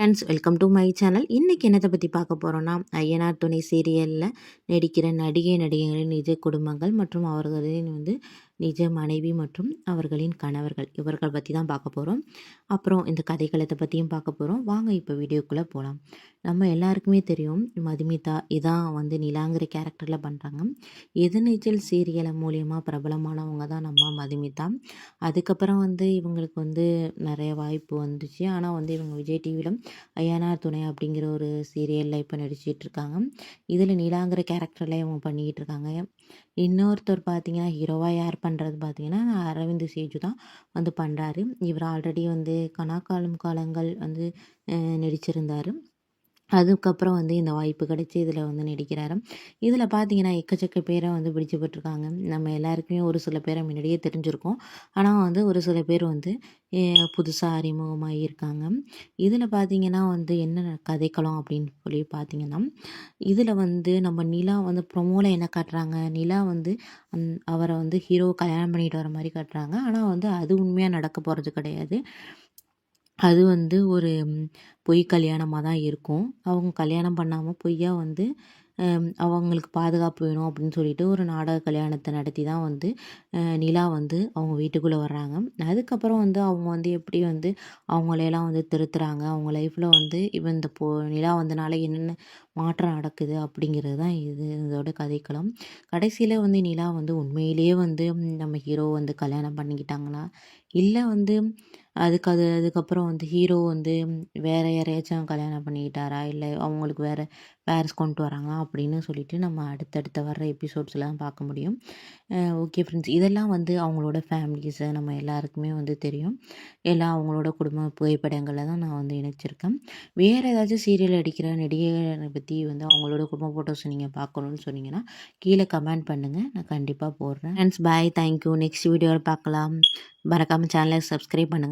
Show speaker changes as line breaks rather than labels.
Welcome to my channel. இன்றைக்கி என்னத்தை பற்றி பார்க்க போகிறோன்னா, ஐயனார் துணை சீரியலில் நடிக்கிற நடிகைகளின் நிஜ குடும்பங்கள் மற்றும் அவர்களின் நிஜ மனைவி மற்றும் அவர்களின் கணவர்கள் இவர்கள் பற்றி தான் பார்க்க போகிறோம். அப்புறம் இந்த கதைக்களத்தை பற்றியும் பார்க்க போகிறோம். வாங்க இப்போ வீடியோக்குள்ளே போகலாம். நம்ம எல்லாருக்குமே தெரியும், மதுமிதா இதான் நிலாங்கிற கேரக்டரில் பண்ணுறாங்க. எதிர்நீச்சல் சீரியலை மூலியமாக பிரபலமானவங்க தான் நம்ம மதுமிதா. அதுக்கப்புறம் இவங்களுக்கு நிறைய வாய்ப்பு வந்துச்சு. ஆனால் இவங்க விஜய் டிவியில் ஐயனார் துணை அப்படிங்கிற ஒரு சீரியலில் இப்போ நடிச்சிட்ருக்காங்க. இதில் நிலாங்கிற கேரக்டரில் இவங்க பண்ணிக்கிட்டு இருக்காங்க. இன்னொருத்தர் பார்த்தீங்கன்னா, ஹீரோவாக யார் பண்ணுறது பார்த்தீங்கன்னா, அரவிந்த் சேஜு தான் பண்ணுறாரு. இவர் ஆல்ரெடி கனாக்காலம் காலங்கள் நடிச்சிருந்தார். அதுக்கப்புறம் இந்த வாய்ப்பு கிடைச்சி இதில் நடிக்கிறாரு. இதில் பார்த்தீங்கன்னா எக்கச்சக்க பேரை பிடிச்சு போட்டிருக்காங்க. நம்ம எல்லாருக்குமே ஒரு சில பேரை முன்னாடியே தெரிஞ்சிருக்கோம். ஆனால் ஒரு சில பேர் புதுசாக அறிமுகமாக இருக்காங்க. இதில் பார்த்தீங்கன்னா என்ன கதைக்களம் அப்படின்னு சொல்லி பார்த்தீங்கன்னா, இதில் நம்ம நிலா ப்ரொமோவில் என்ன காட்டுறாங்க, நிலா அவரை ஹீரோ கல்யாணம் பண்ணிட்டு வர மாதிரி காட்டுறாங்க. ஆனால் அது உண்மையாக நடக்க போகிறது கிடையாது. அது ஒரு பொய் கல்யாணமாக தான் இருக்கும். அவங்க கல்யாணம் பண்ணாமல் பொய்யா அவங்களுக்கு பாதுகாப்பு வேணும் அப்படின்னு சொல்லிட்டு ஒரு நாடக கல்யாணத்தை நடத்தி தான் நிலா அவங்க வீட்டுக்குள்ளே வர்றாங்க. அதுக்கப்புறம் அவங்க எப்படி அவங்களையெல்லாம் திருத்துறாங்க, அவங்க லைஃப்பில் இந்த நிலா வந்தனால என்னென்ன மாற்றம் நடக்குது அப்படிங்கிறது தான் இதோட கதைக்களம். கடைசியில் நிலா உண்மையிலேயே நம்ம ஹீரோ கல்யாணம் பண்ணிக்கிட்டாங்களா, இல்லை அதுக்கப்புறம் ஹீரோ வேறு யாரையாச்சும் கல்யாணம் பண்ணிக்கிட்டாரா, இல்லை அவங்களுக்கு வேறு பேரஸ் கொண்டு வராங்களா அப்படின்னு சொல்லிட்டு நம்ம அடுத்தடுத்த வர்ற எபிசோட்ஸ்லாம் பார்க்க முடியும். ஓகே ஃப்ரெண்ட்ஸ், இதெல்லாம் அவங்களோட ஃபேமிலிஸை நம்ம எல்லாருக்குமே தெரியும். எல்லாம் அவங்களோட குடும்ப புகைப்படங்களை தான் நான் இணைச்சிருக்கேன். வேறு ஏதாச்சும் சீரியல் அடிக்கிற நடிகரை பற்றி அவங்களோட குடும்ப ஃபோட்டோஸ் நீங்கள் பார்க்கணுன்னு சொன்னீங்கன்னா கீழே கமெண்ட் பண்ணுங்கள், நான் கண்டிப்பாக போடுறேன். Friends bye, thank you. நெக்ஸ்ட் வீடியோவில் பார்க்கலாம். மறக்காமல் சேனலை சப்ஸ்கிரைப் பண்ணுங்கள்.